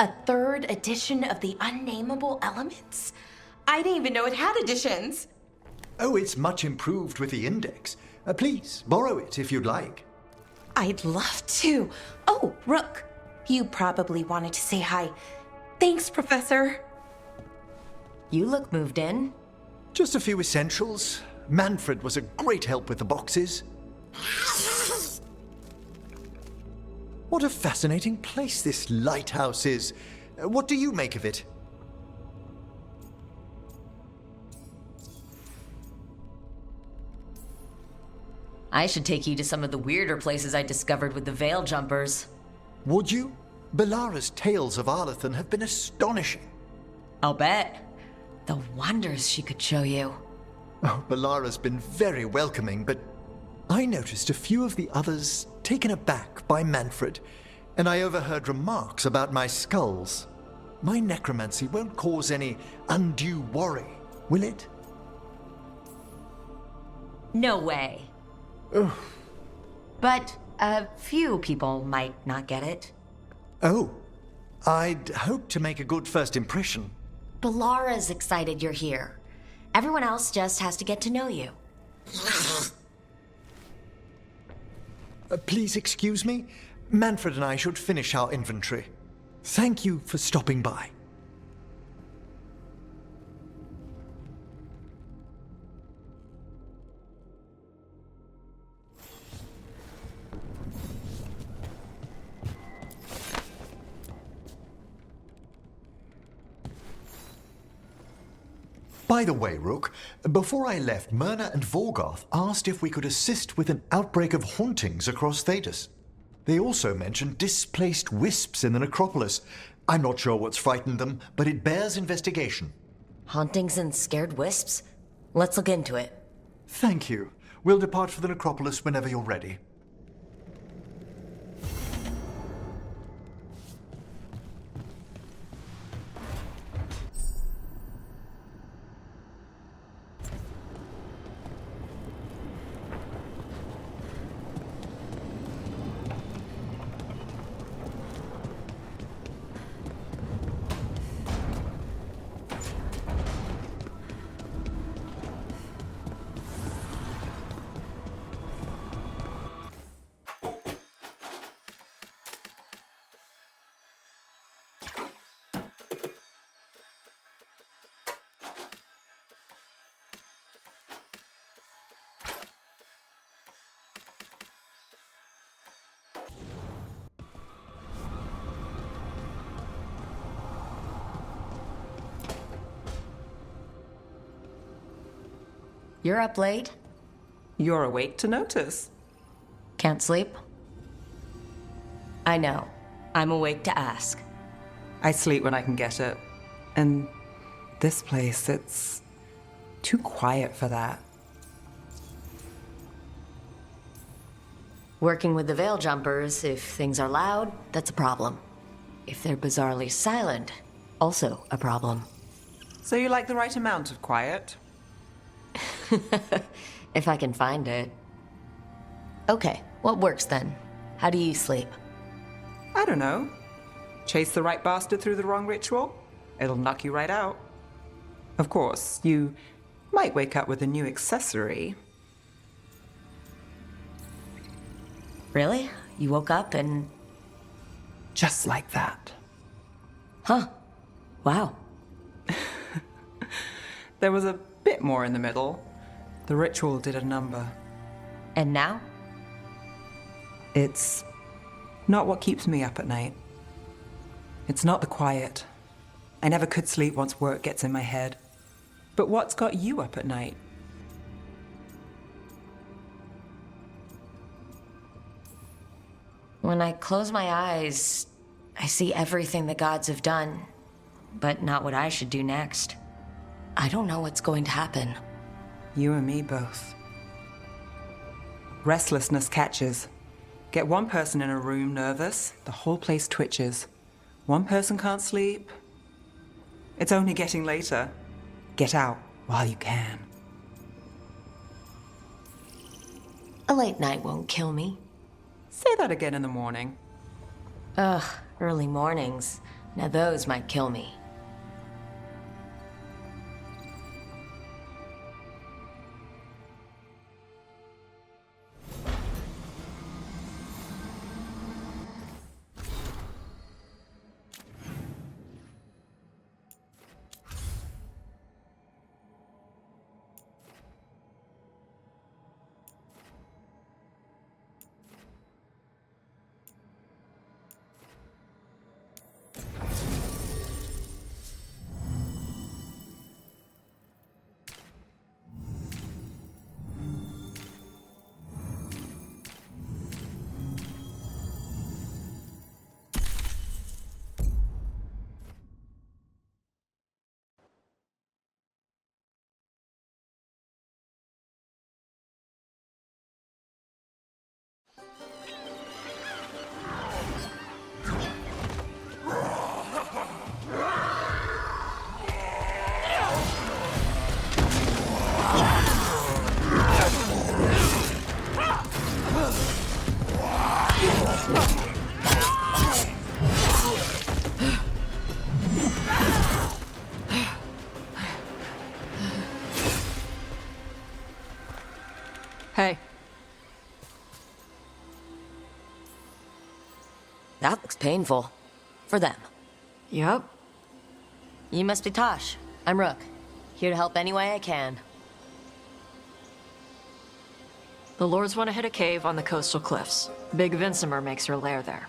A third edition of the Unnameable Elements? I didn't even know it had editions. Oh, it's much improved with the index. Please, borrow it if you'd like. I'd love to. Oh, Rook, you probably wanted to say hi. Thanks, Professor. You look moved in. Just a few essentials. Manfred was a great help with the boxes. What a fascinating place this lighthouse is. What do you make of it? I should take you to some of the weirder places I discovered with the Veil Jumpers. Would you? Belara's tales of Arlathan have been astonishing. I'll bet. The wonders she could show you. Oh, Belara's been very welcoming, but I noticed a few of the others taken aback by Manfred, and I overheard remarks about my skulls. My necromancy won't cause any undue worry, will it? No way. Ugh. But a few people might not get it. Oh, I'd hoped to make a good first impression. Belara's excited you're here. Everyone else just has to get to know you. Please excuse me. Manfred and I should finish our inventory. Thank you for stopping by. By the way, Rook, before I left, Myrna and Vorgoth asked if we could assist with an outbreak of hauntings across Thedas. They also mentioned displaced wisps in the necropolis. I'm not sure what's frightened them, but it bears investigation. Hauntings and scared wisps? Let's look into it. Thank you. We'll depart for the necropolis whenever you're ready. You're up late? You're awake to notice. Can't sleep? I know. I'm awake to ask. I sleep when I can get it. And this place, it's too quiet for that. Working with the Veil Jumpers, if things are loud, that's a problem. If they're bizarrely silent, also a problem. So you like the right amount of quiet? If I can find it. Okay, what works then? How do you sleep? I don't know. Chase the right bastard through the wrong ritual? It'll knock you right out. Of course, you might wake up with a new accessory. Really? You woke up and... Just like that. Huh. Wow. There was a bit more in the middle. The ritual did a number. And now? It's not what keeps me up at night. It's not the quiet. I never could sleep once work gets in my head. But what's got you up at night? When I close my eyes, I see everything the gods have done, but not what I should do next. I don't know what's going to happen. You and me both. Restlessness catches. Get one person in a room nervous, the whole place twitches. One person can't sleep. It's only getting later. Get out while you can. A late night won't kill me. Say that again in the morning. Ugh, early mornings. Now those might kill me. Hey. That looks painful. For them. Yup. You must be Tosh. I'm Rook. Here to help any way I can. The Lords want to hit a cave on the coastal cliffs. Big Vinsimer makes her lair there.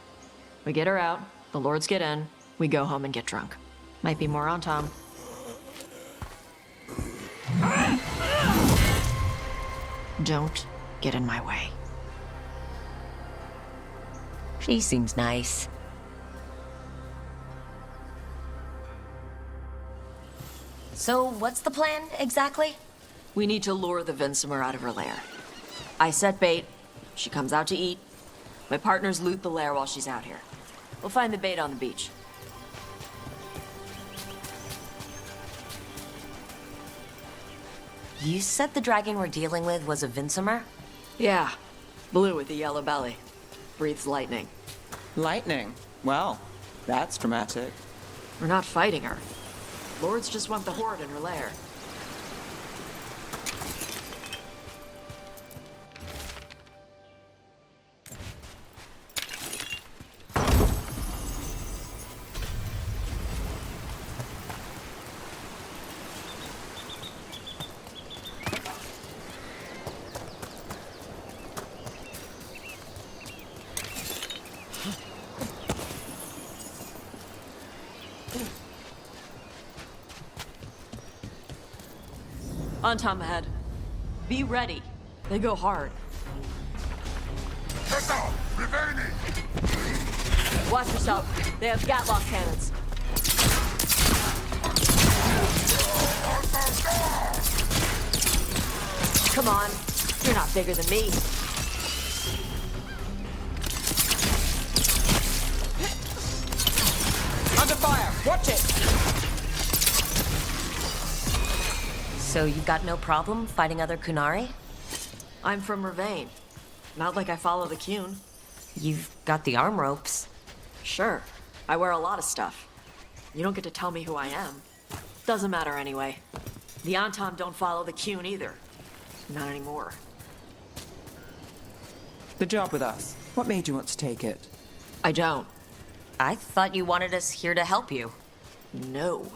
We get her out, the Lords get in, we go home and get drunk. Might be more on Tom. Don't get in my way. She seems nice. So, what's the plan, exactly? We need to lure the Vinsimer out of her lair. I set bait, she comes out to eat. My partners loot the lair while she's out here. We'll find the bait on the beach. You said the dragon we're dealing with was a Vinsimer? Yeah, blue with a yellow belly. Breathes lightning. Lightning? Well, that's dramatic. We're not fighting her. Lords just want the horde in her lair. On Tom ahead. Be ready. They go hard. Watch yourself. They have Gatlock cannons. Come on. You're not bigger than me. Under fire! Watch it! So you've got no problem fighting other Kunari? I'm from Ravain. Not like I follow the Qun. You've got the arm ropes. Sure. I wear a lot of stuff. You don't get to tell me who I am. Doesn't matter anyway. The Anton don't follow the Qun either. Not anymore. The job with us. What made you want to take it? I don't. I thought you wanted us here to help you. No.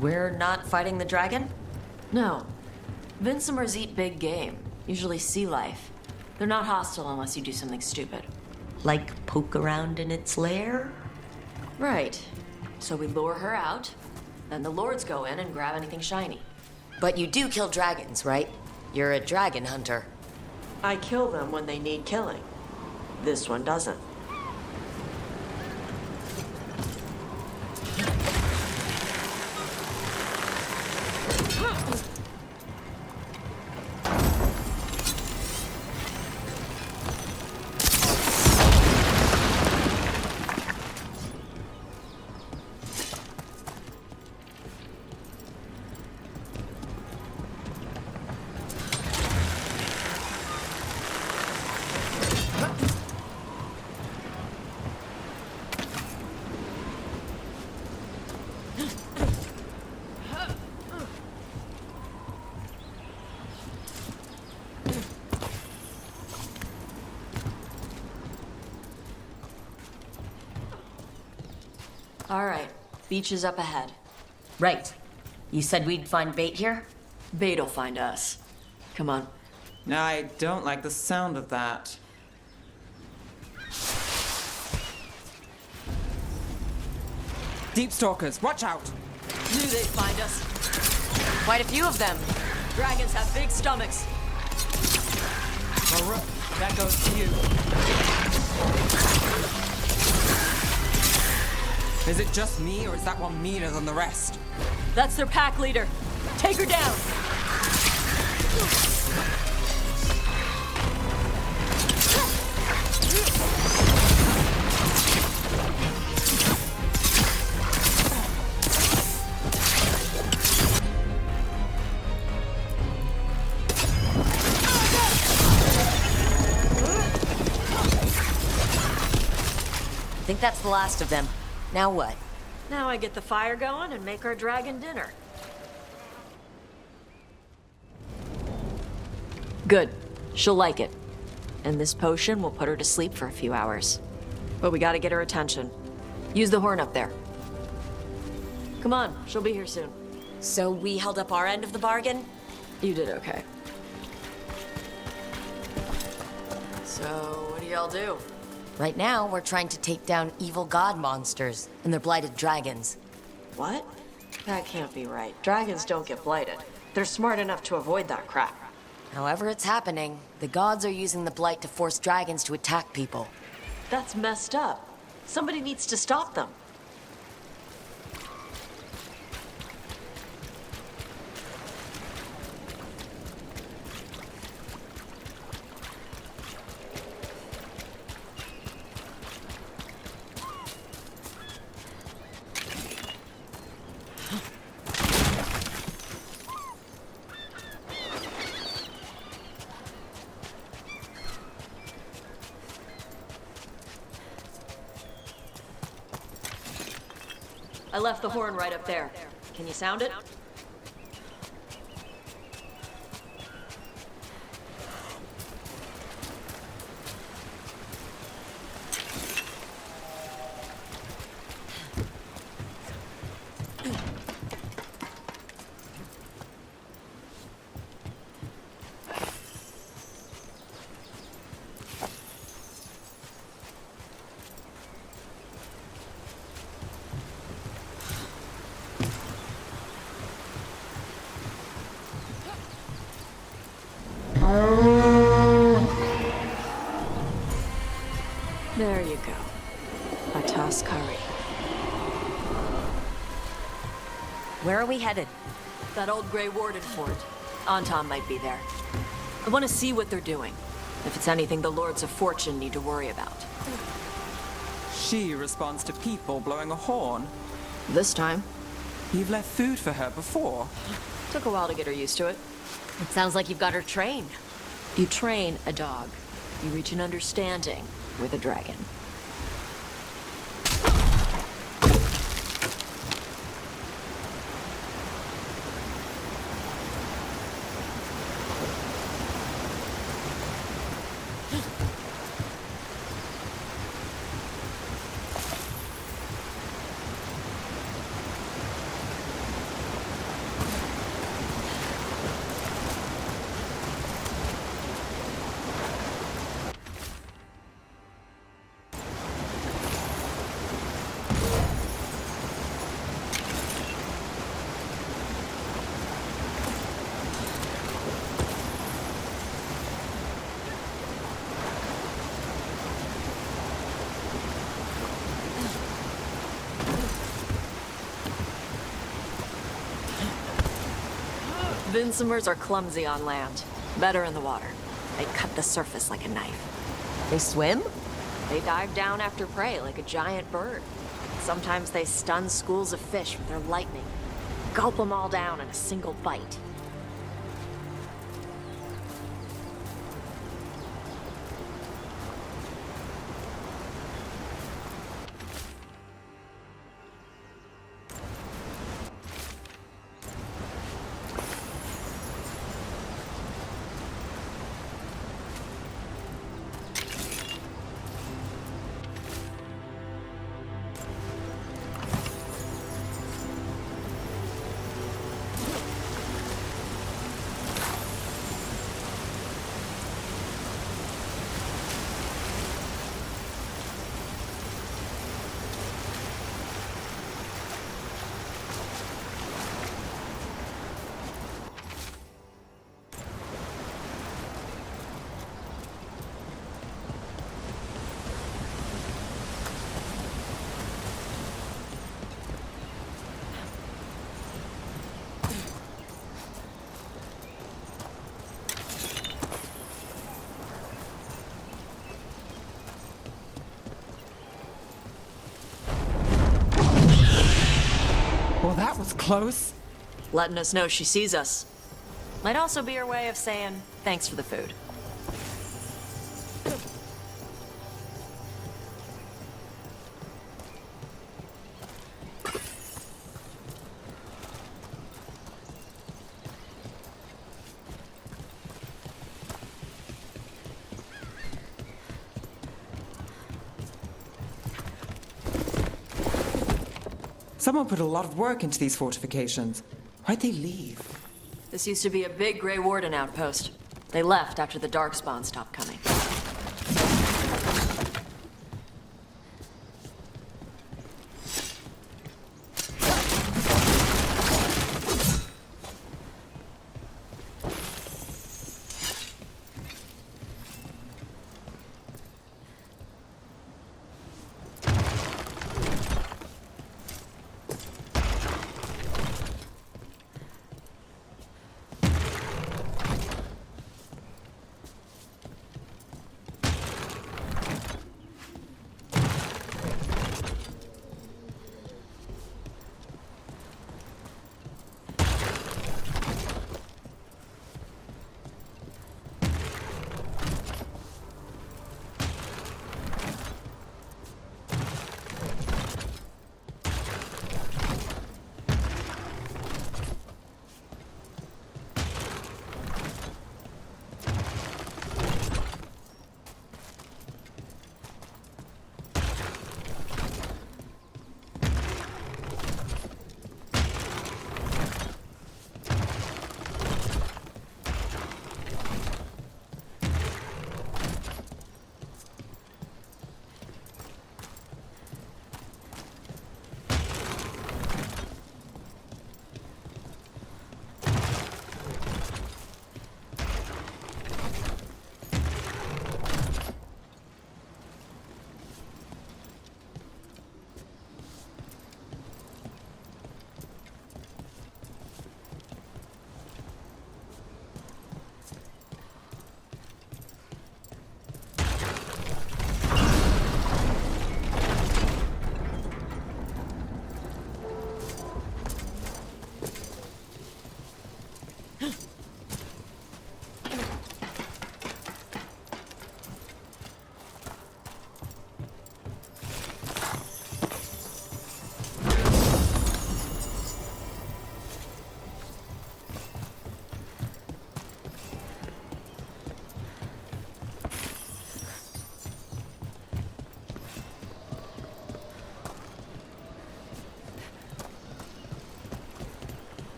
We're not fighting the dragon? No. Vincimers eat big game, usually sea life. They're not hostile unless you do something stupid. Like poke around in its lair? Right. So we lure her out, then the lords go in and grab anything shiny. But you do kill dragons, right? You're a dragon hunter. I kill them when they need killing. This one doesn't. All right, beach is up ahead. Right. You said we'd find bait here? Bait'll find us. Come on. I don't like the sound of that. Deep stalkers, watch out! Knew they'd find us. Quite a few of them. Dragons have big stomachs. Well, Rook, that goes to you. Is it just me, or is that one meaner than the rest? That's their pack leader. Take her down. I think that's the last of them. Now what? Now I get the fire going and make our dragon dinner. Good. She'll like it. And this potion will put her to sleep for a few hours. But we gotta get her attention. Use the horn up there. Come on, she'll be here soon. So we held up our end of the bargain? You did okay. So, what do y'all do? Right now, we're trying to take down evil god monsters and their blighted dragons. What? That can't be right. Dragons don't get blighted. They're smart enough to avoid that crap. However it's happening, the gods are using the blight to force dragons to attack people. That's messed up. Somebody needs to stop them. I left the horn right up there. Can you sound it? There you go. A toss curry. Where are we headed? That old Grey Warden fort. Anton might be there. I want to see what they're doing. If it's anything the Lords of Fortune need to worry about. She responds to people blowing a horn. This time. You've left food for her before. Took a while to get her used to it. It sounds like you've got her trained. You train a dog. You reach an understanding with a dragon. Vincimers are clumsy on land, better in the water. They cut the surface like a knife. They swim? They dive down after prey like a giant bird. Sometimes they stun schools of fish with their lightning. Gulp them all down in a single bite. Well, that was close. Letting us know she sees us. Might also be her way of saying, thanks for the food. Someone put a lot of work into these fortifications. Why'd they leave? This used to be a big Grey Warden outpost. They left after the Darkspawn stopped coming.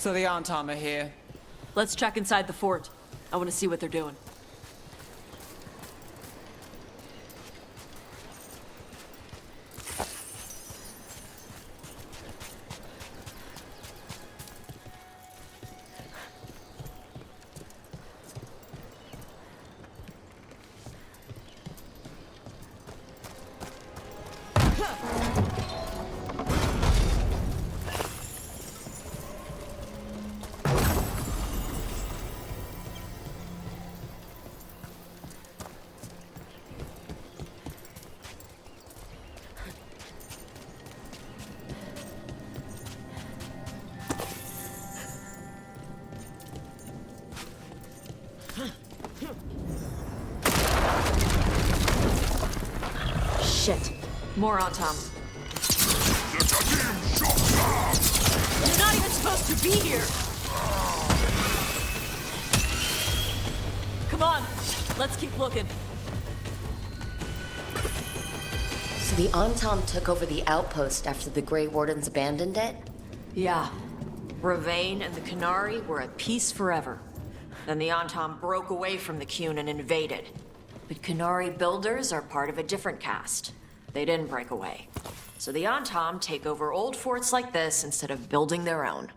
So the Aunt are here. Let's check inside the fort. I want to see what they're doing. Shit. More on Tom. You're not even supposed to be here! Come on, let's keep looking. So the Antom took over the outpost after the Grey Wardens abandoned it? Yeah. Ravane and the Canary were at peace forever. Then the Antom broke away from the Qun and invaded. But Canary builders are part of a different caste. They didn't break away. So the Antom take over old forts like this instead of building their own.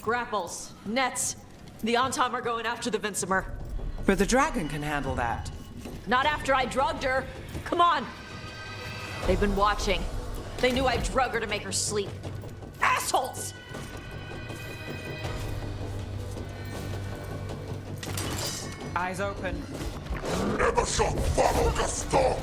Grapples, nets. The Antom are going after the Vinsimer. But the dragon can handle that. Not after I drugged her. Come on. They've been watching. They knew I drug her to make her sleep. Assholes! Eyes open. Never shall follow the storm.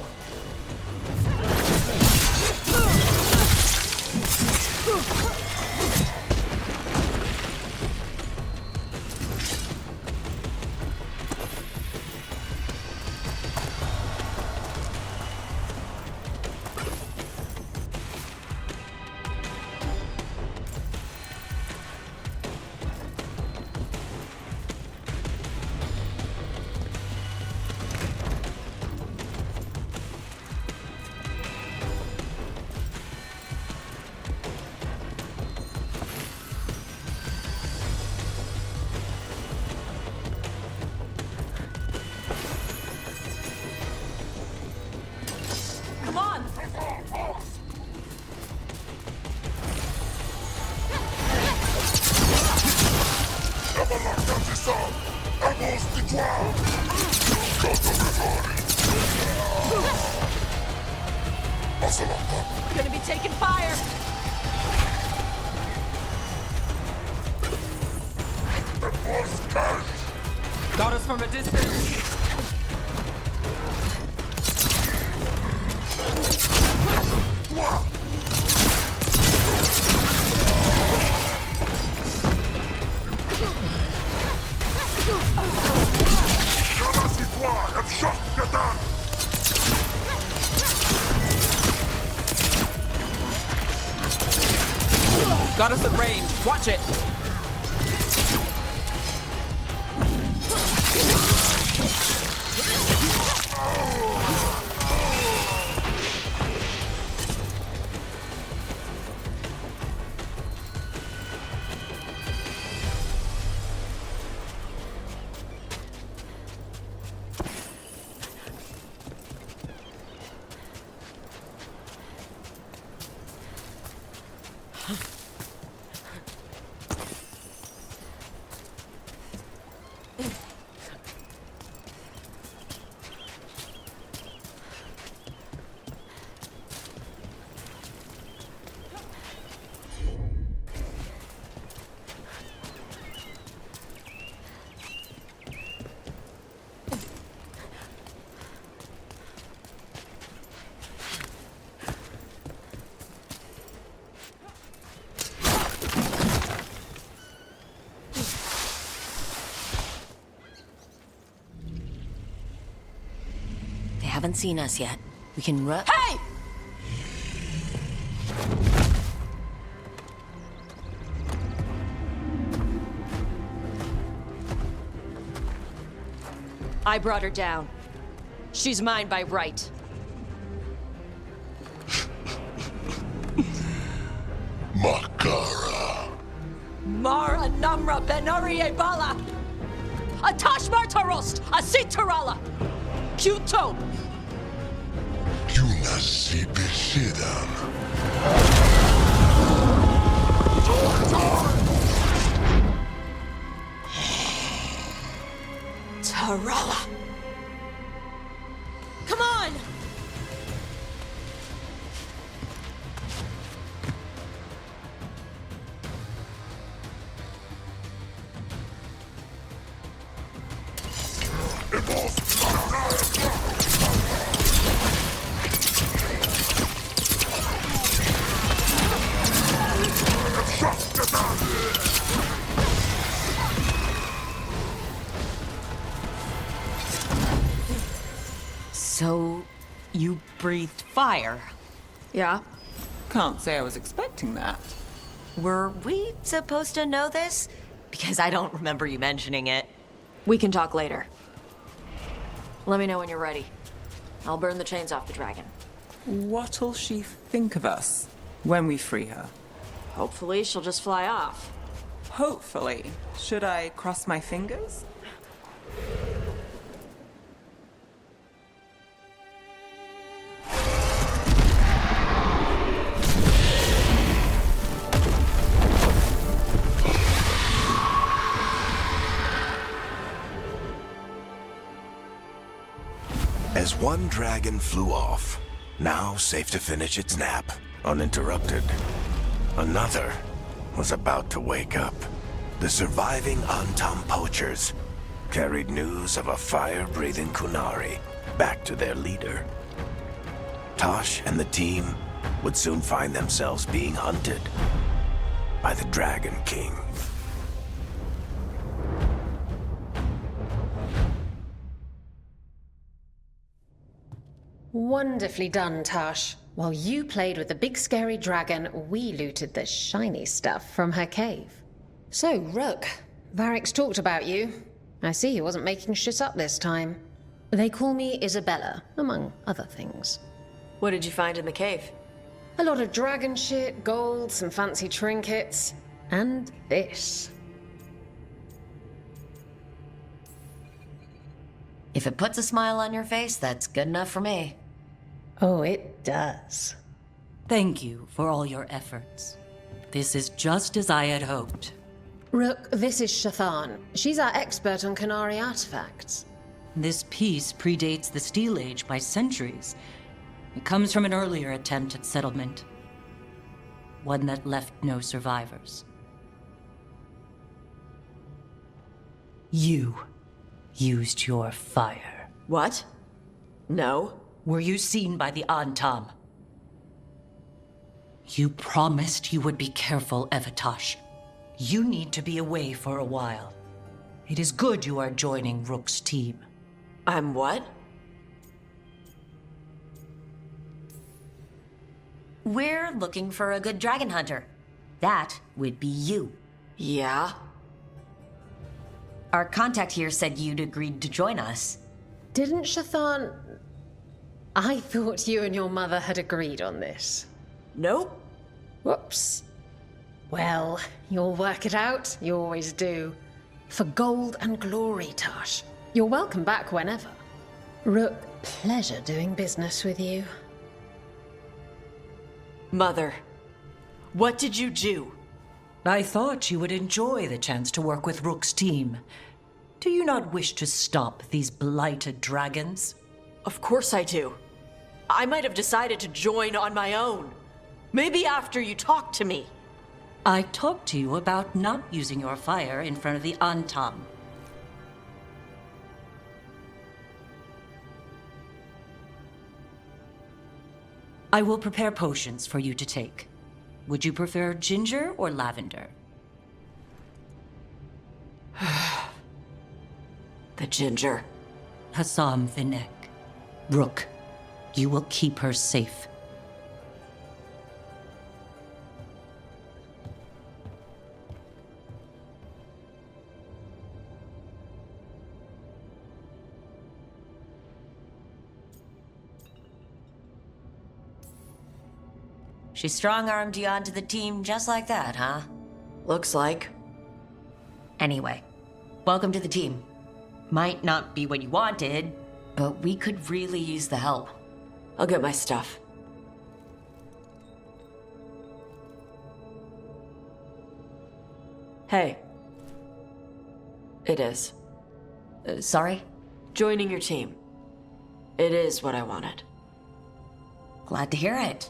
Come on! Gonna be taking fire! Got us from a distance. Got us at range. Watch it. haven't seen us yet. We can run. Hey! I brought her down. She's mine by right. Makara. Mara Namra Benari Bala! Atash Martarost! Asitarala! Kyuto! Yunasi Bishidam. Tarala! Come on! So, you breathed fire. Yeah? Can't say I was expecting that. Were we supposed to know this? Because I don't remember you mentioning it. We can talk later. Let me know when you're ready. I'll burn the chains off the dragon. What'll she think of us when we free her? Hopefully she'll just fly off. Hopefully. Should I cross my fingers? As one dragon flew off, now safe to finish its nap, uninterrupted, another was about to wake up. The surviving Antam poachers carried news of a fire-breathing Kunari back to their leader. Tosh and the team would soon find themselves being hunted by the Dragon King. Wonderfully done, Tash. While you played with the big scary dragon, we looted the shiny stuff from her cave. So, Rook, Varric's talked about you. I see he wasn't making shit up this time. They call me Isabella, among other things. What did you find in the cave? A lot of dragon shit, gold, some fancy trinkets, and this. If it puts a smile on your face, that's good enough for me. Oh, it does. Thank you for all your efforts. This is just as I had hoped. Rook, this is Shathan. She's our expert on Kunari artifacts. This piece predates the Steel Age by centuries. It comes from an earlier attempt at settlement. One that left no survivors. You used your fire. What? No. Were you seen by the Antam? You promised you would be careful, Evatosh. You need to be away for a while. It is good you are joining Rook's team. I'm what? We're looking for a good dragon hunter. That would be you. Yeah? Our contact here said you'd agreed to join us. Didn't Shathan... I thought you and your mother had agreed on this. Nope. Whoops. Well, you'll work it out. You always do. For gold and glory, Tash. You're welcome back whenever. Rook, pleasure doing business with you. Mother, what did you do? I thought you would enjoy the chance to work with Rook's team. Do you not wish to stop these blighted dragons? Of course I do. I might have decided to join on my own. Maybe after you talked to me. I talked to you about not using your fire in front of the Antam. I will prepare potions for you to take. Would you prefer ginger or lavender? The ginger. Hassam Vinek. Rook, you will keep her safe. She strong-armed you onto the team just like that, huh? Looks like. Anyway, welcome to the team. Might not be what you wanted, but we could really use the help. I'll get my stuff. Hey. It is. Sorry? Joining your team. It is what I wanted. Glad to hear it.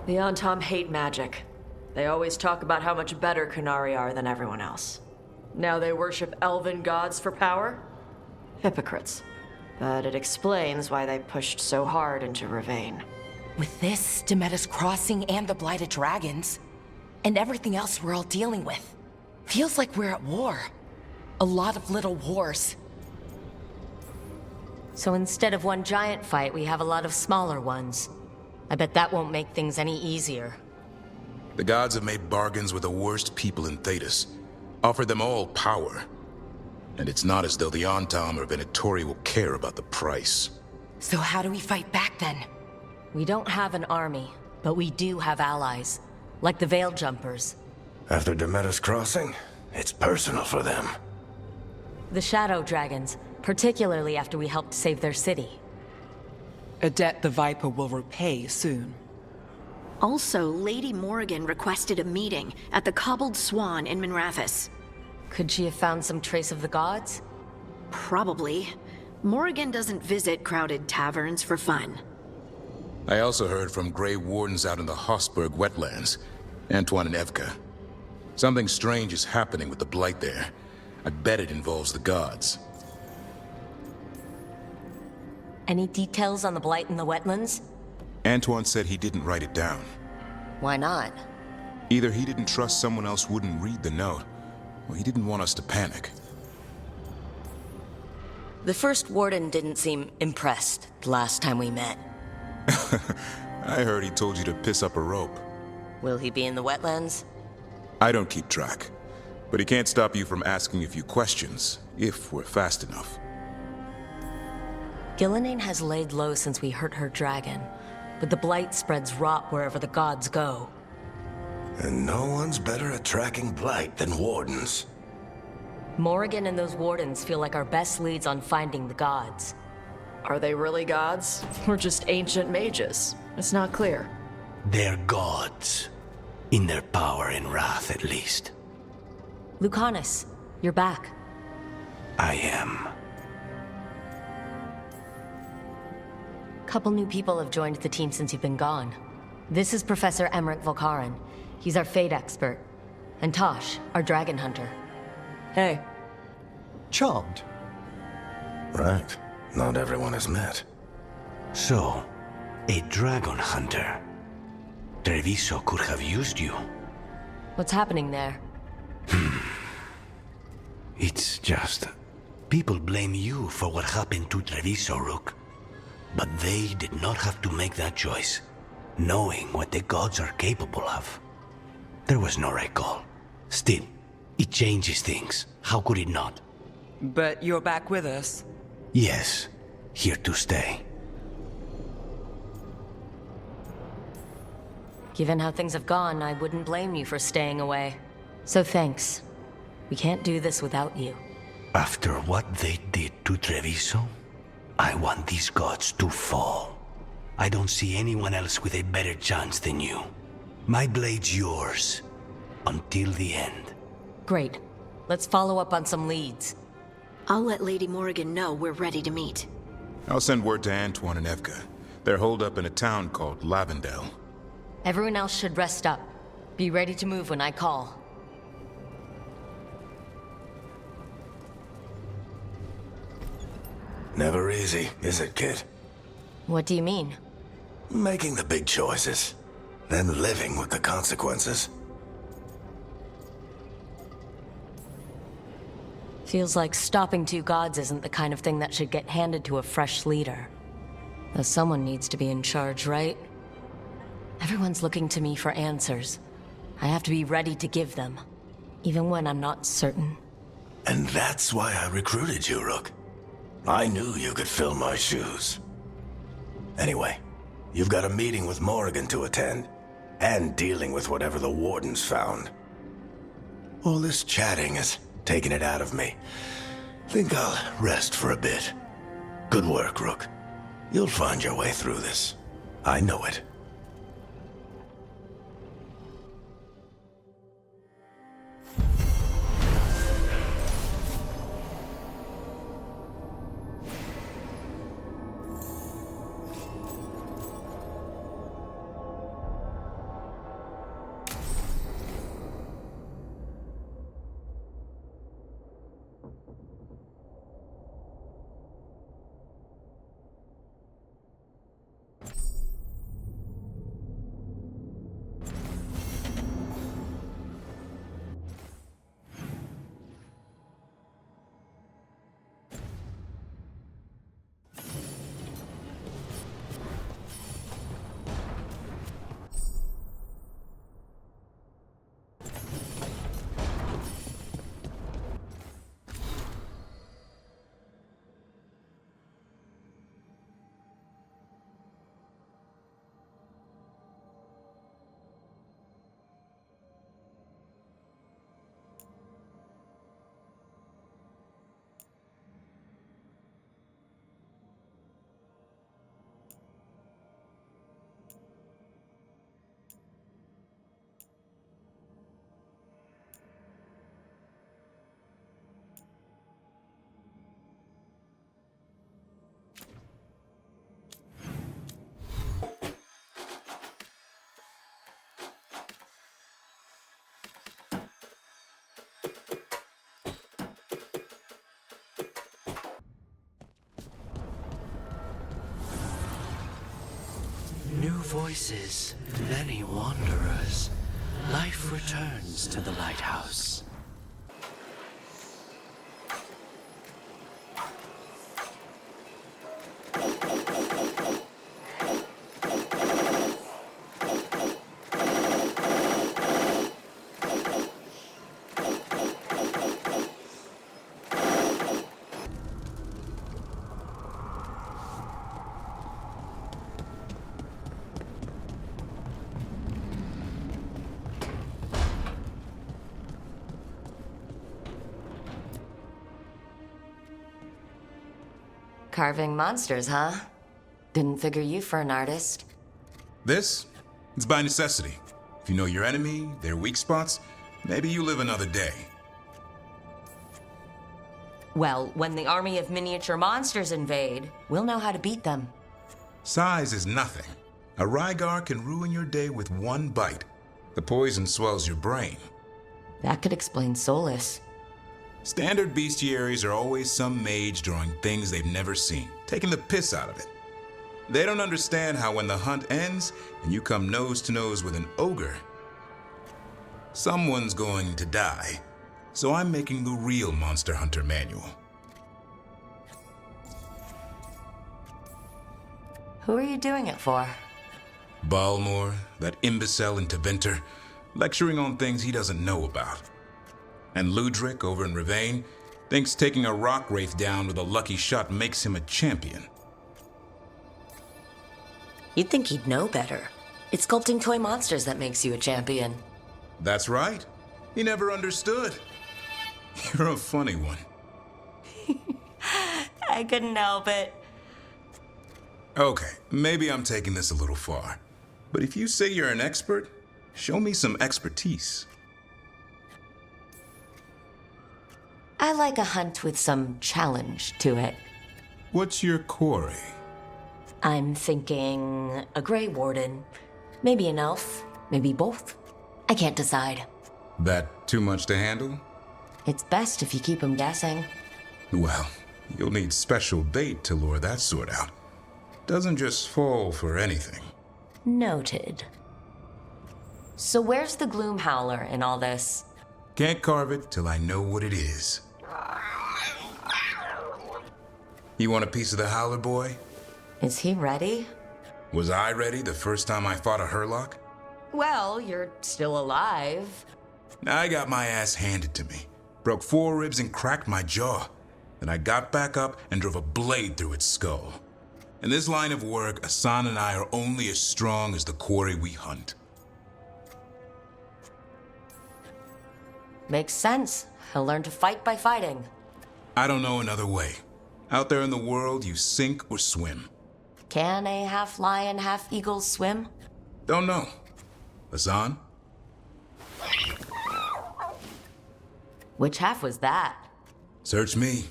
The Antom hate magic. They always talk about how much better Qunari are than everyone else. Now they worship elven gods for power? Hypocrites. But it explains why they pushed so hard into Ravane. With this, Demeter's Crossing and the Blighted Dragons, and everything else we're all dealing with, feels like we're at war. A lot of little wars. So instead of one giant fight, we have a lot of smaller ones. I bet that won't make things any easier. The gods have made bargains with the worst people in Thedas, offered them all power. And it's not as though the Antom or Venatori will care about the price. So how do we fight back then? We don't have an army, but we do have allies, like the Veil Jumpers. After Demeter's Crossing, it's personal for them. The Shadow Dragons, particularly after we helped save their city. A debt the Viper will repay soon. Also, Lady Morrigan requested a meeting at the Cobbled Swan in Minrathous. Could she have found some trace of the gods? Probably. Morrigan doesn't visit crowded taverns for fun. I also heard from Grey Wardens out in the Hossberg wetlands, Antoine and Evka. Something strange is happening with the Blight there. I bet it involves the gods. Any details on the Blight in the wetlands? Antoine said he didn't write it down. Why not? Either he didn't trust someone else wouldn't read the note, or he didn't want us to panic. The first warden didn't seem impressed the last time we met. I heard he told you to piss up a rope. Will he be in the wetlands? I don't keep track, but he can't stop you from asking a few questions, if we're fast enough. Gillenane has laid low since we hurt her dragon, but the Blight spreads rot wherever the gods go. And no one's better at tracking Blight than Wardens. Morrigan and those wardens feel like our best leads on finding the gods. Are they really gods? Or just ancient mages? It's not clear. They're gods. In their power and wrath, at least. Lucanus, you're back. I am. Couple new people have joined the team since you've been gone. This is Professor Emmerich Volkaren. He's our Fate expert. And Tosh, our dragon hunter. Hey. Charmed. Right. Not everyone has met. So, a dragon hunter. Treviso could have used you. What's happening there? It's just... people blame you for what happened to Treviso, Rook. But they did not have to make that choice, knowing what the gods are capable of. There was no recall. Still, it changes things. How could it not? But you're back with us. Yes, here to stay. Given how things have gone, I wouldn't blame you for staying away. So thanks. We can't do this without you. After what they did to Treviso, I want these gods to fall. I don't see anyone else with a better chance than you. My blade's yours. Until the end. Great. Let's follow up on some leads. I'll let Lady Morrigan know we're ready to meet. I'll send word to Antoine and Evka. They're holed up in a town called Lavendel. Everyone else should rest up. Be ready to move when I call. Never easy, is it, kid? What do you mean? Making the big choices, then living with the consequences. Feels like stopping two gods isn't the kind of thing that should get handed to a fresh leader. Though someone needs to be in charge, right? Everyone's looking to me for answers. I have to be ready to give them, even when I'm not certain. And that's why I recruited you, Rook. I knew you could fill my shoes. Anyway, you've got a meeting with Morrigan to attend, and dealing with whatever the Wardens found. All this chatting is taking it out of me. Think I'll rest for a bit. Good work, Rook. You'll find your way through this. I know it. New voices, many wanderers. Life returns to the lighthouse. Carving monsters, huh? Didn't figure you for an artist. This? It's by necessity. If you know your enemy, their weak spots, maybe you live another day. Well, when the army of miniature monsters invade, we'll know how to beat them. Size is nothing. A Rygar can ruin your day with one bite. The poison swells your brain. That could explain Solus. Standard bestiaries are always some mage drawing things they've never seen, taking the piss out of it. They don't understand how when the hunt ends and you come nose to nose with an ogre, someone's going to die. So I'm making the real Monster Hunter manual. Who are you doing it for? Balmor, that imbecile in Tevinter, lecturing on things he doesn't know about. And Ludric over in Ravane thinks taking a rock wraith down with a lucky shot makes him a champion. You'd think he'd know better. It's sculpting toy monsters that makes you a champion. That's right. He never understood. You're a funny one. I couldn't help it. Okay, maybe I'm taking this a little far. But if you say you're an expert, show me some expertise. I like a hunt with some challenge to it. What's your quarry? I'm thinking a Grey Warden. Maybe an elf. Maybe both. I can't decide. That too much to handle? It's best if you keep them guessing. Well, You'll need special bait to lure that sort out. Doesn't just fall for anything. Noted. So where's the Gloom Howler in all this? Can't carve it till I know what it is. You want a piece of the Howler, boy? Is he ready? Was I ready the first time I fought a Hurlock? Well, you're still alive. I got my ass handed to me. Broke 4 ribs and cracked my jaw. Then I got back up and drove a blade through its skull. In this line of work, Asan and I are only as strong as the quarry we hunt. Makes sense. He'll learn to fight by fighting. I don't know another way. Out there in the world, you sink or swim. Can a half lion, half eagle swim? Don't know. Asan? Which half was that? Search me.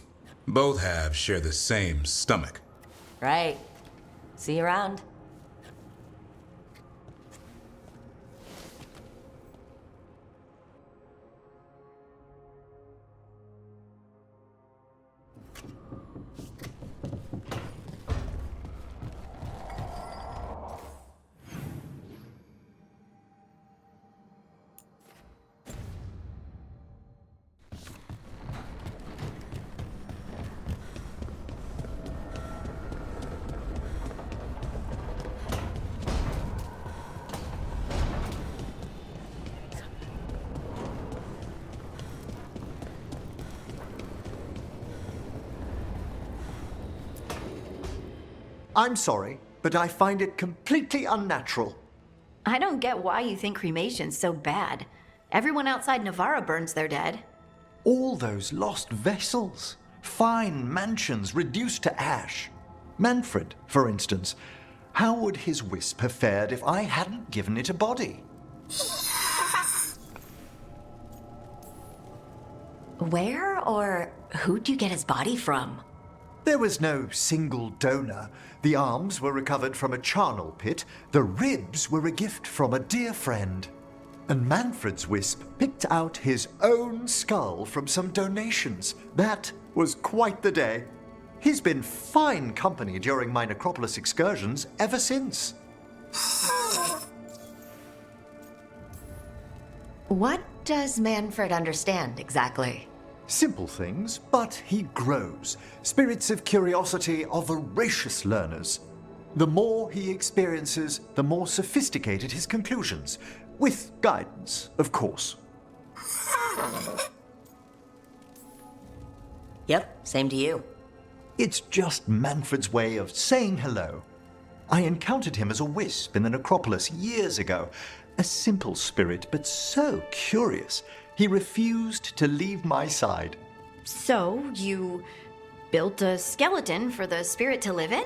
Both halves share the same stomach. Right. See you around. I'm sorry, but I find it completely unnatural. I don't get why you think cremation's so bad. Everyone outside Navarra burns their dead. All those lost vessels, fine mansions reduced to ash. Manfred, for instance. How would his wisp have fared if I hadn't given it a body? Where or who'd you get his body from? There was no single donor. The arms were recovered from a charnel pit. The ribs were a gift from a dear friend. And Manfred's wisp picked out his own skull from some donations. That was quite the day. He's been fine company during my necropolis excursions ever since. What does Manfred understand exactly? Simple things, but he grows. Spirits of curiosity are voracious learners. The more he experiences, the more sophisticated his conclusions. With guidance, of course. Yep, same to you. It's just Manfred's way of saying hello. I encountered him as a wisp in the necropolis years ago. A simple spirit, but so curious. He refused to leave my side. So, you built a skeleton for the spirit to live in?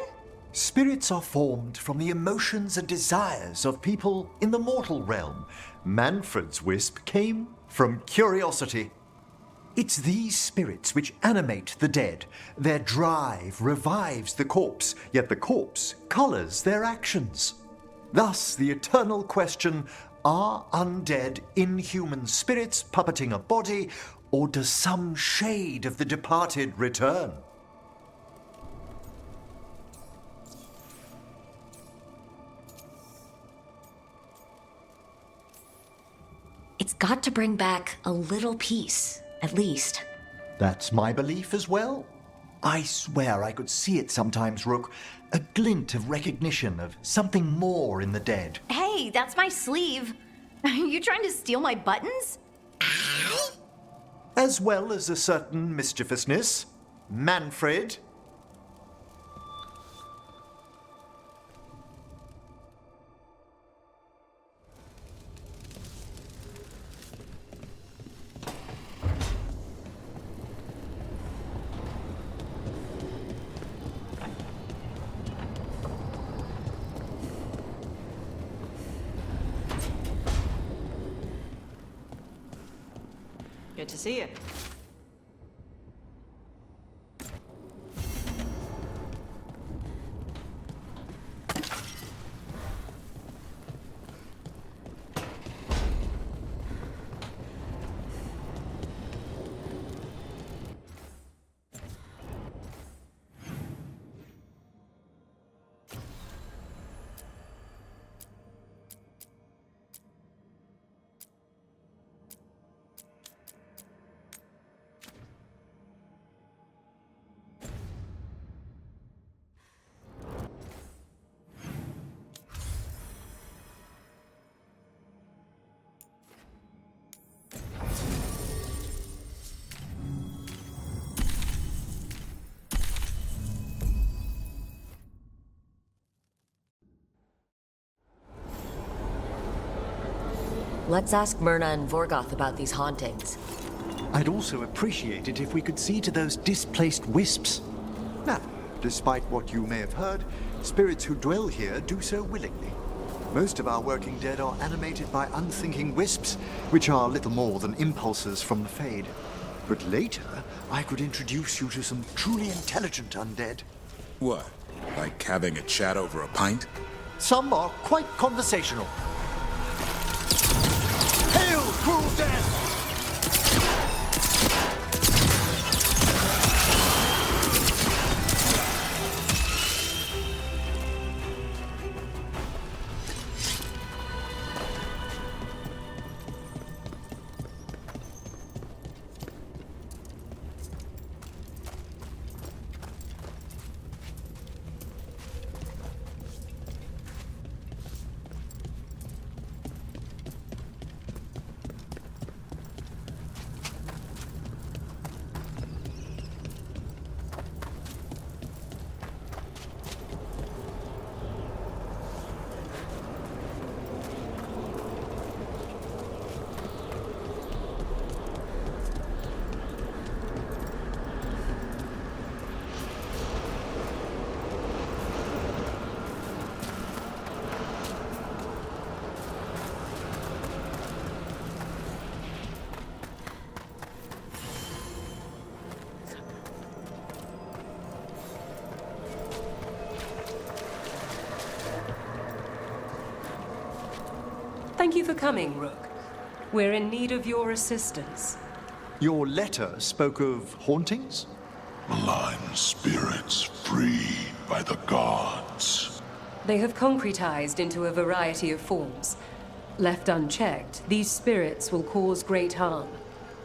Spirits are formed from the emotions and desires of people in the mortal realm. Manfred's wisp came from curiosity. It's these spirits which animate the dead. Their drive revives the corpse, yet the corpse colors their actions. Thus, the eternal question, are undead, inhuman spirits puppeting a body, or does some shade of the departed return? It's got to bring back a little peace, at least. That's my belief as well. I swear I could see it sometimes, Rook. A glint of recognition of something more in the dead. Hey, that's my sleeve. Are you trying to steal my buttons? As well as a certain mischievousness. Manfred. Good to see you. Let's ask Myrna and Vorgoth about these hauntings. I'd also appreciate it if we could see to those displaced wisps. Now, despite what you may have heard, spirits who dwell here do so willingly. Most of our working dead are animated by unthinking wisps, which are little more than impulses from the Fade. But later, I could introduce you to some truly intelligent undead. What? Like having a chat over a pint? Some are quite conversational. Hail, cruel death! Thank you for coming, Rook. We're in need of your assistance. Your letter spoke of hauntings? Malign spirits freed by the gods. They have concretized into a variety of forms. Left unchecked, these spirits will cause great harm.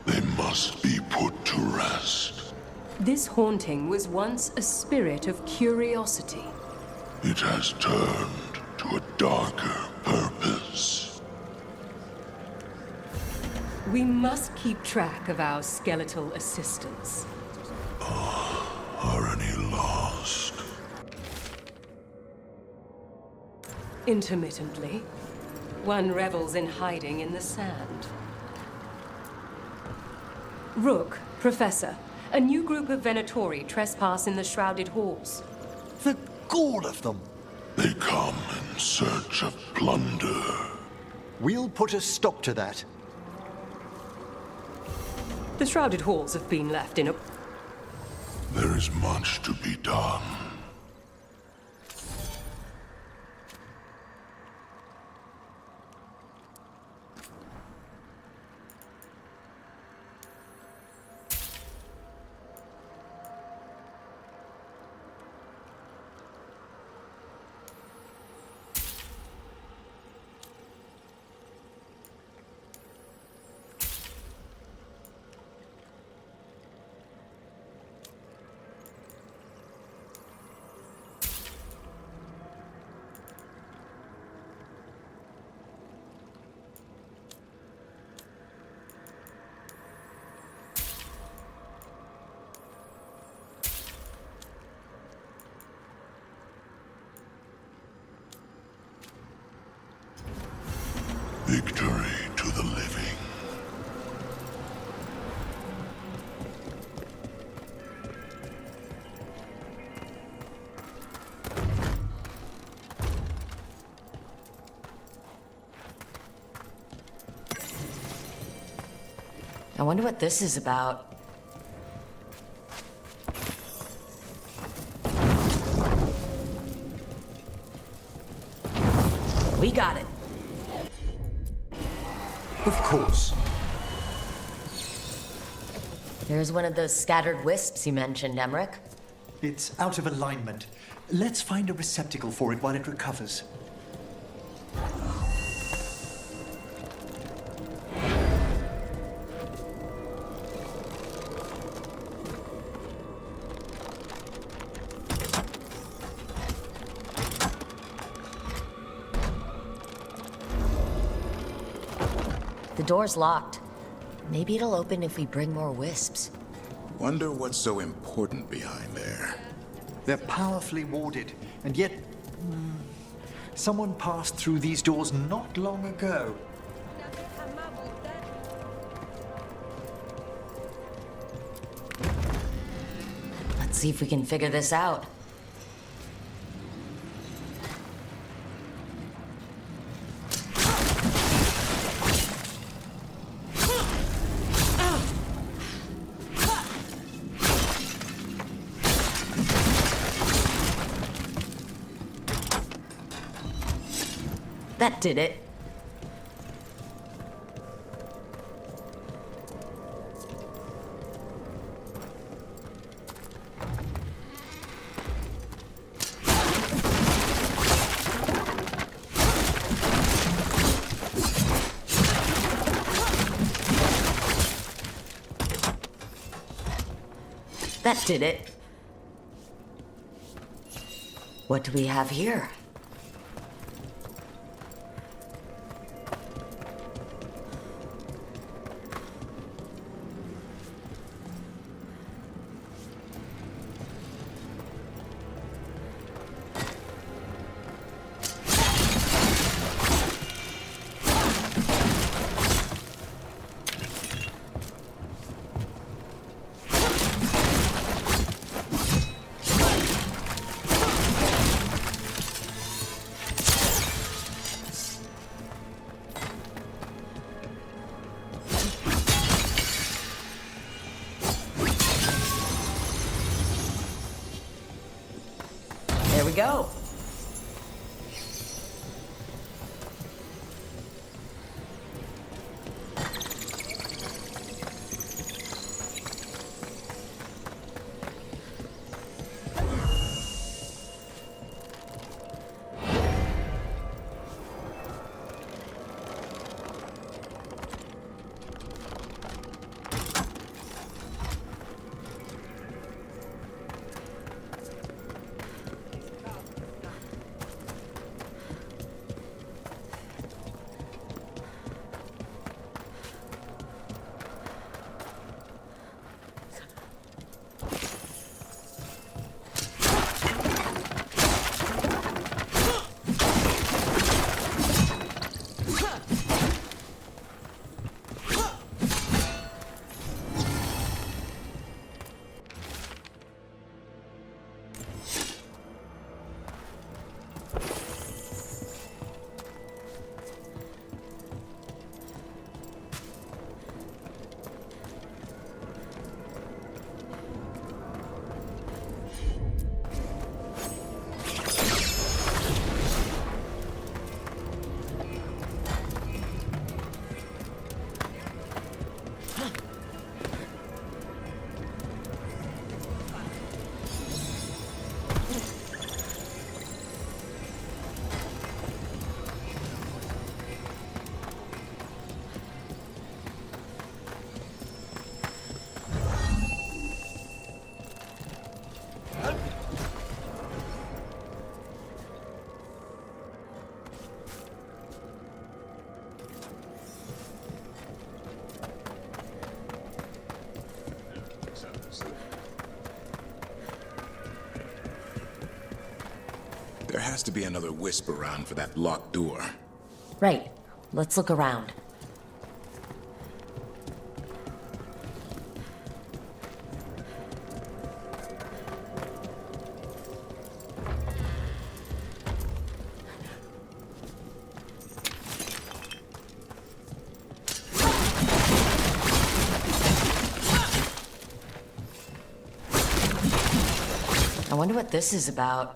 They must be put to rest. This haunting was once a spirit of curiosity. It has turned to a darker purpose. We must keep track of our skeletal assistants. Are any lost? Intermittently. One revels in hiding in the sand. Rook, Professor, a new group of Venatori trespass in the Shrouded Halls. The gall of them! They come in search of plunder. We'll put a stop to that. The Shrouded Halls have been left in a... There is much to be done. Victory to the living. I wonder what this is about. We got it. Of course. There's one of those scattered wisps you mentioned, Emmerich. It's out of alignment. Let's find a receptacle for it while it recovers. The door's locked. Maybe it'll open if we bring more wisps. Wonder what's so important behind there. They're powerfully warded, and yet... someone passed through these doors not long ago. see if we can figure this out. That did it. That did it. What do we have here? There we go. There has to be another wisp around for that locked door. Right. Let's look around. I wonder what this is about.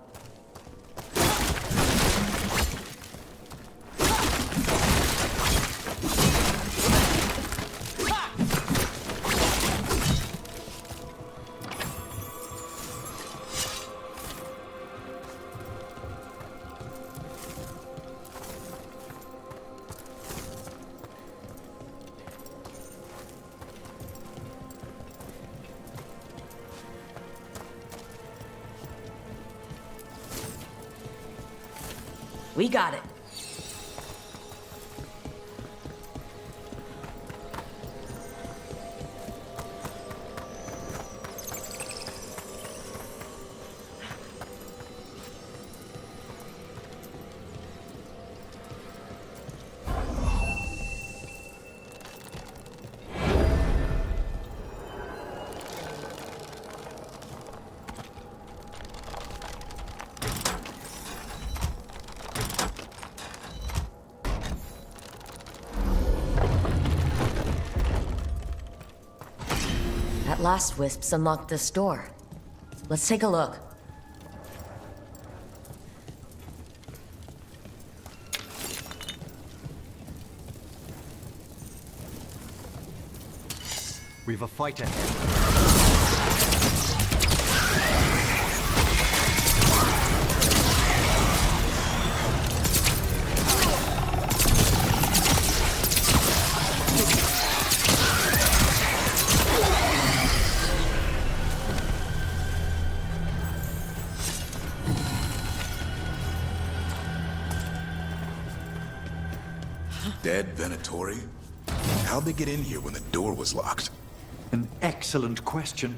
We got it. blast wisps unlocked this door. Let's take a look. We've a fight ahead. Dead Venatori? How'd they get in here when the door was locked? An excellent question.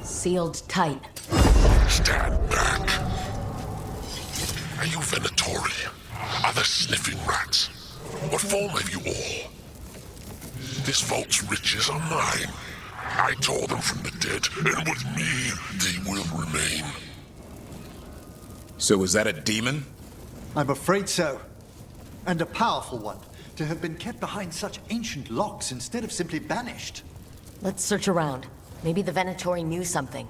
Sealed tight. Stand back. Are you Venatori? Are there sniffing rats? What form have you all? This vault's riches are mine. I tore them from the dead, and with me, they will remain. So is that a demon? I'm afraid so. And a powerful one, to have been kept behind such ancient locks instead of simply banished. Let's search around. Maybe the Venatori knew something.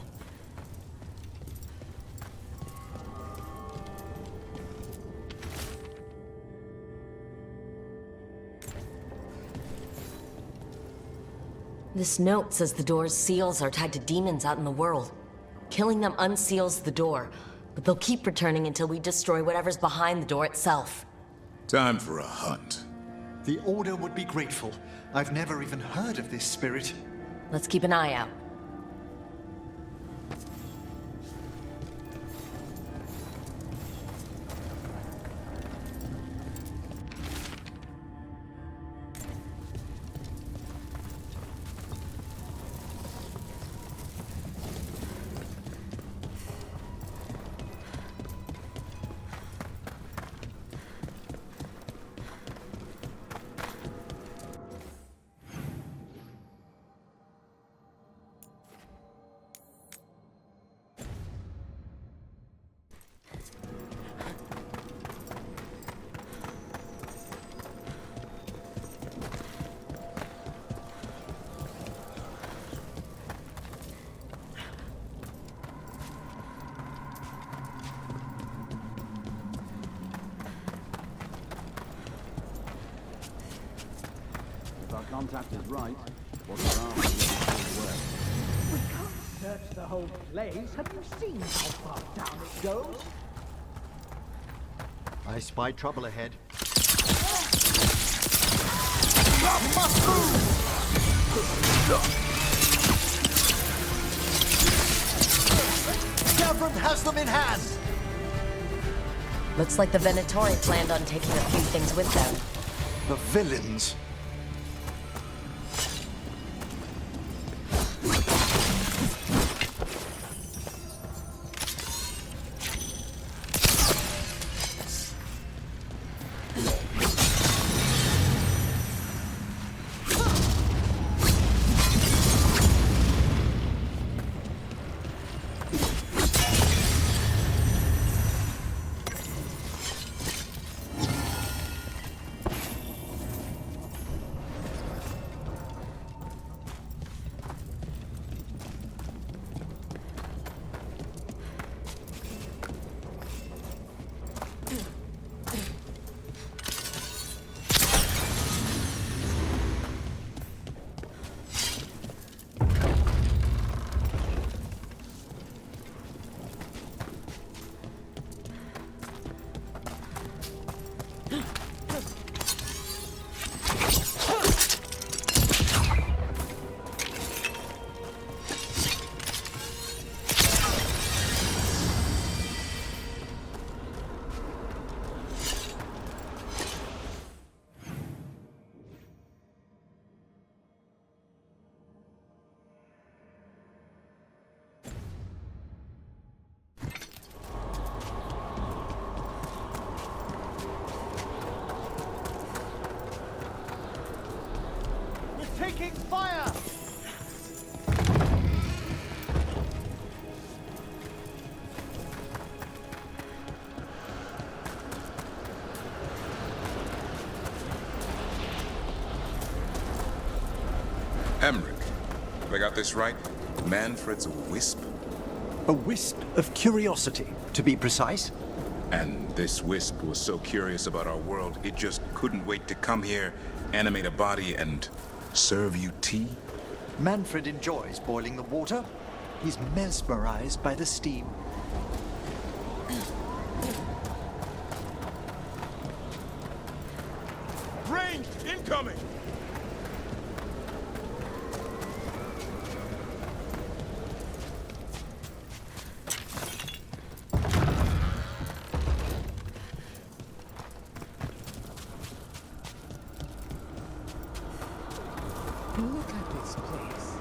This note says the door's seals are tied to demons out in the world. Killing them unseals the door, but they'll keep returning until we destroy whatever's behind the door itself. Time for a hunt. The Order would be grateful. I've never even heard of this spirit. Let's keep an eye out. Contact is right. What around will we can't search the whole place. Have you seen how far down it goes? I spy trouble ahead. Must move! Davrin has them in hand! Looks like the Venatori planned on taking a few things with them. The villains. I got this right? Manfred's a wisp? A wisp of curiosity, to be precise. And this wisp was so curious about our world, it just couldn't wait to come here, animate a body, and serve you tea? Manfred enjoys boiling the water. He's mesmerized by the steam. Range incoming! Look at this place.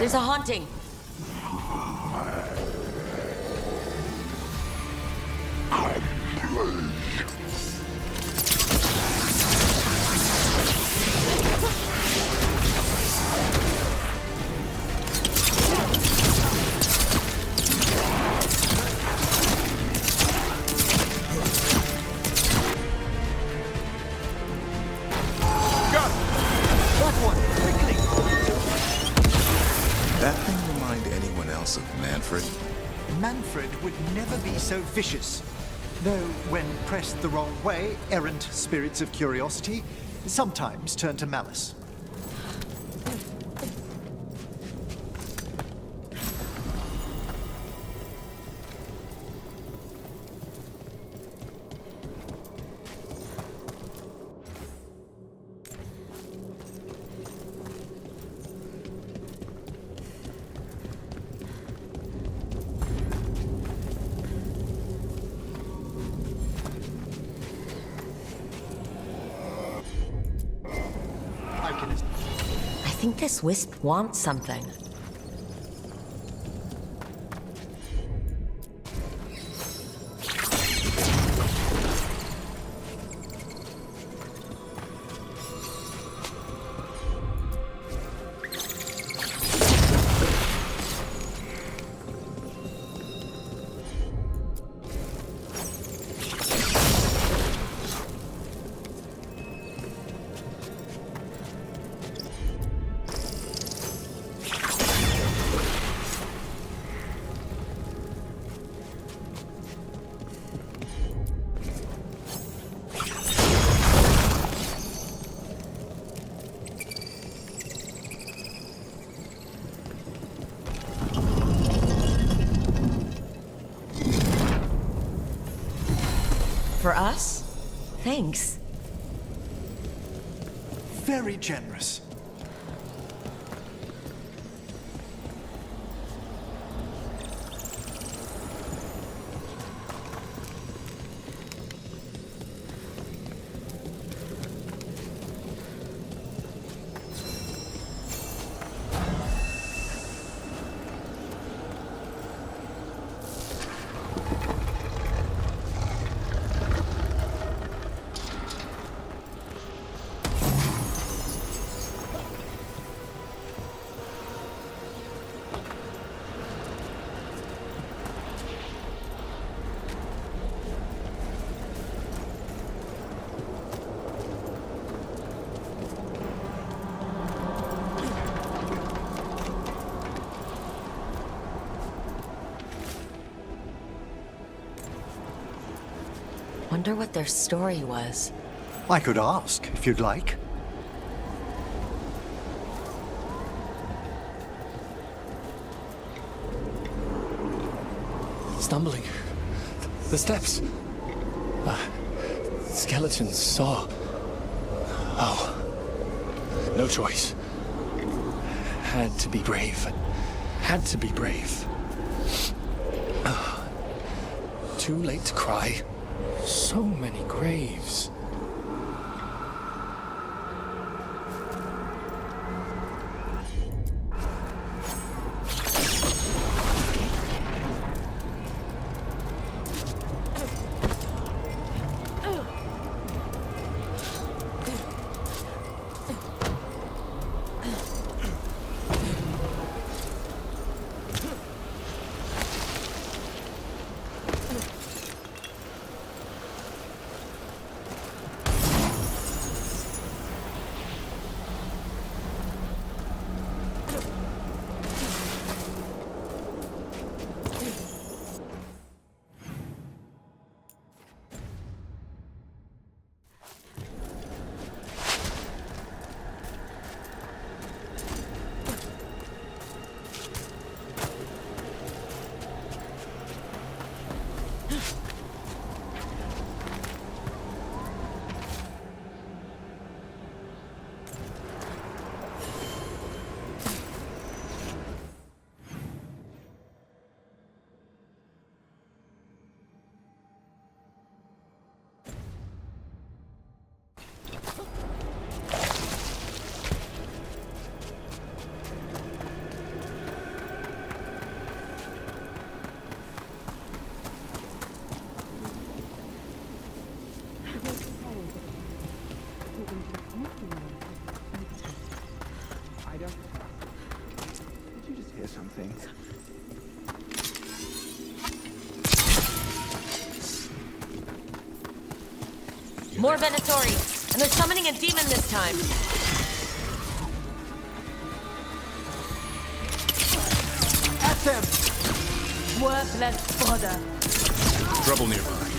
There's a haunting. That thing remind anyone else of Manfred? Manfred would never be so vicious. Though, when pressed the wrong way, errant spirits of curiosity sometimes turn to malice. I think this wisp wants something. Thanks. Very generous. Wonder what their story was. I could ask, if you'd like. Stumbling. The steps. Skeletons saw. Oh. No choice. Had to be brave. Had to be brave. Too late to cry. So many graves. More Venatori, and they're summoning a demon this time. At them! Worthless fodder. Trouble nearby.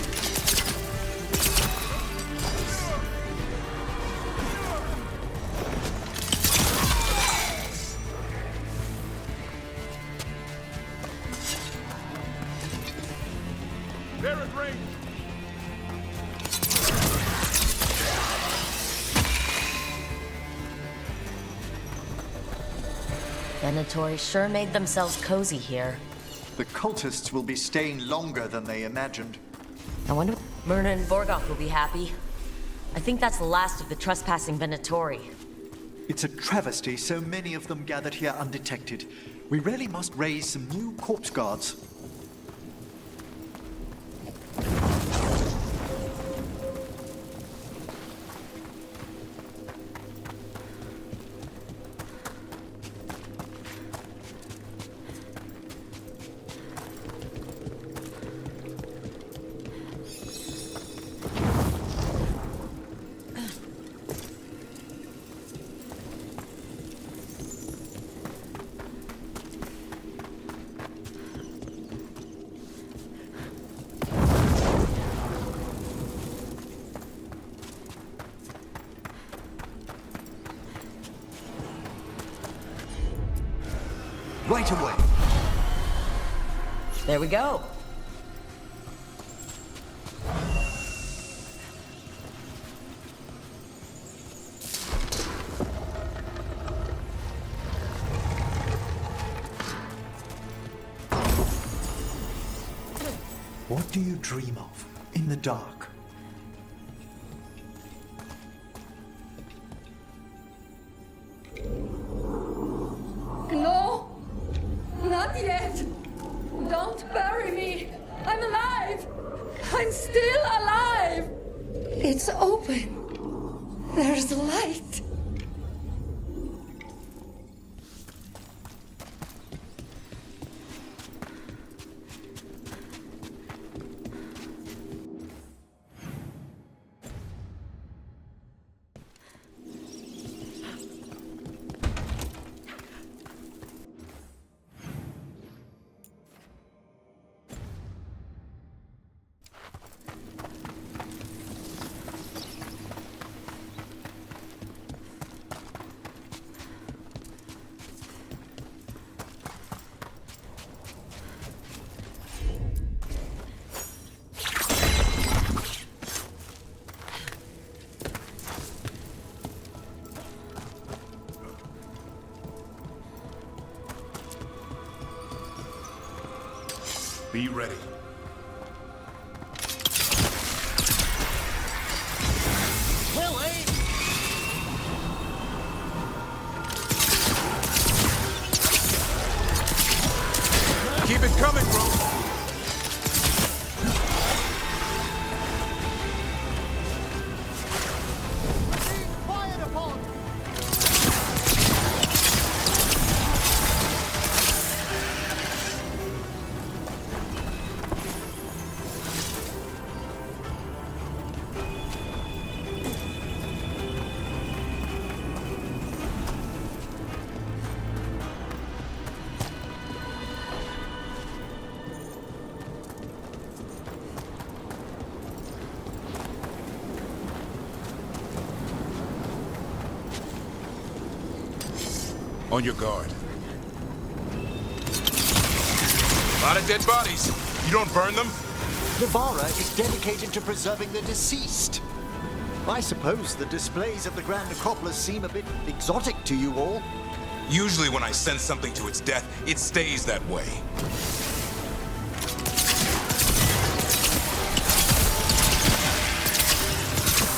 They're at range. Venatori sure made themselves cozy here. The cultists will be staying longer than they imagined. I wonder if Myrna and Vorgoth will be happy. I think that's the last of the trespassing Venatori. It's a travesty so many of them gathered here undetected. We really must raise some new corpse guards. Right away. There we go. do you dream of in the dark? No! Not yet! Don't bury me! I'm alive! I'm still alive! It's open. There's light. Be ready. Willie! Keep it coming, bro. Fired upon! On your guard. A lot of dead bodies. You don't burn them? Navara is dedicated to preserving the deceased. I suppose the displays of the Grand Necropolis seem a bit exotic to you all. Usually when I send something to its death, it stays that way.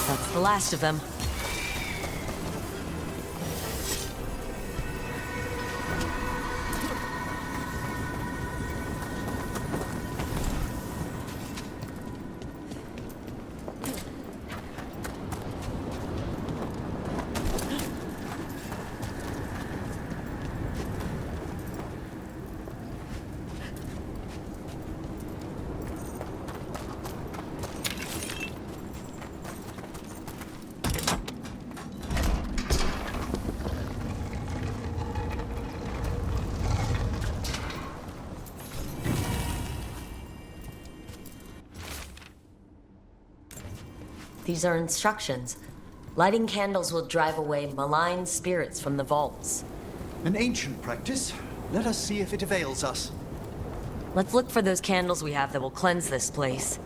That's the last of them. These are instructions. Lighting candles will drive away malign spirits from the vaults. An ancient practice. Let us see if it avails us. Let's look for those candles we have that will cleanse this place.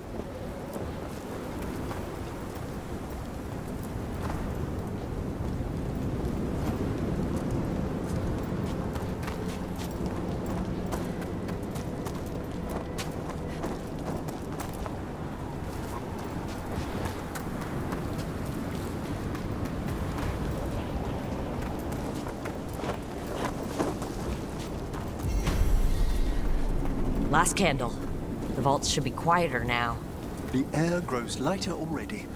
Last candle. The vaults should be quieter now. The air grows lighter already.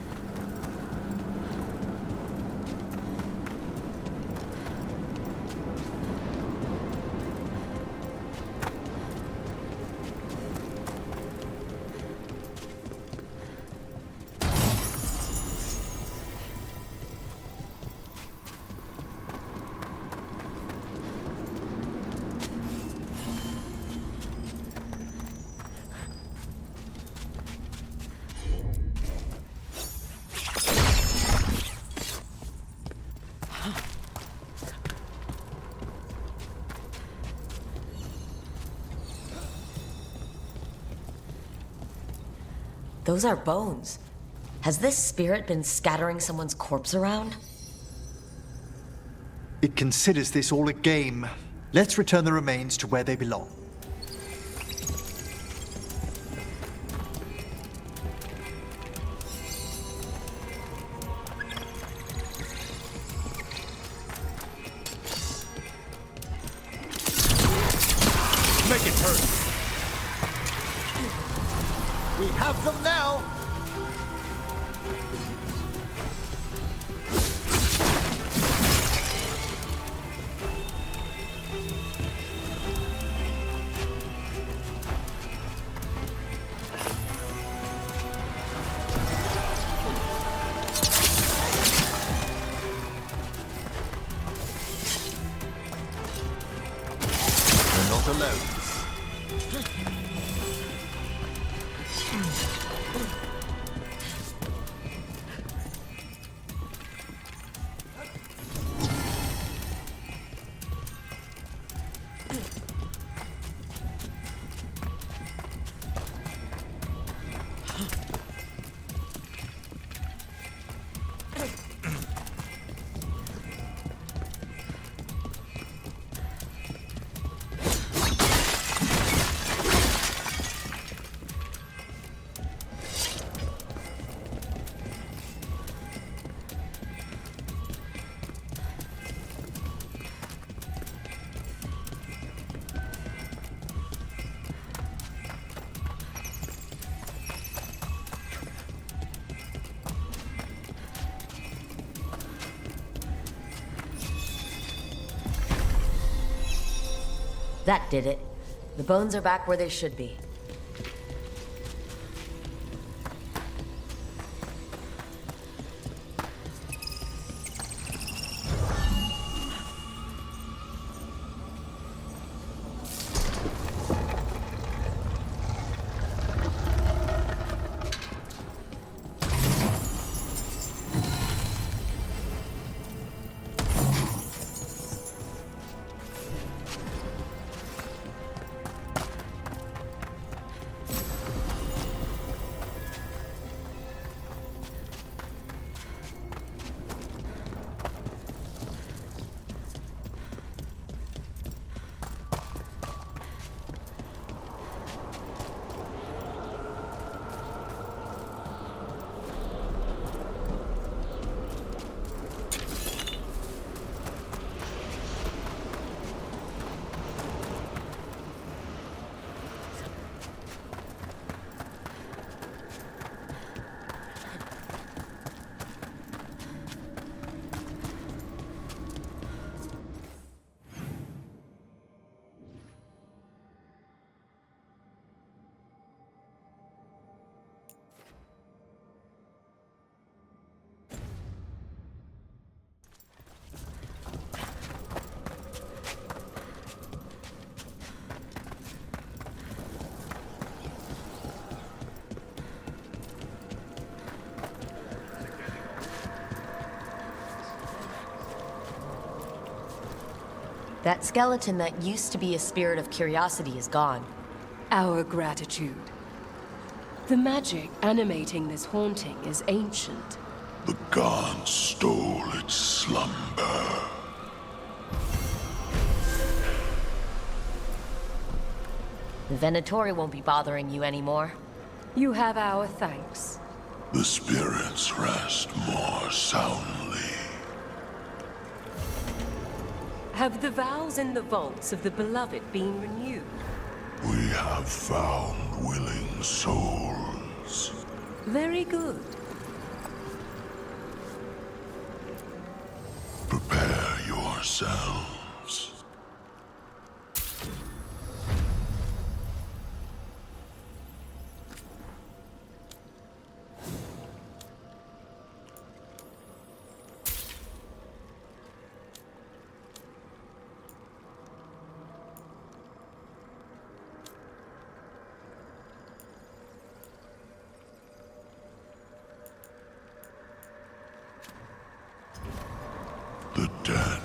Those are bones. Has this spirit been scattering someone's corpse around? It considers this all a game. Let's return the remains to where they belong. gets hurt. We have them now! We're not alone. That did it. The bones are back where they should be. That skeleton that used to be a spirit of curiosity is gone. Our gratitude. The magic animating this haunting is ancient. The gods stole its slumber. The Venatori won't be bothering you anymore. You have our thanks. The spirits rest more soundly. Have the vows in the vaults of the beloved been renewed? We have found willing souls. Very good. Prepare yourselves. The dead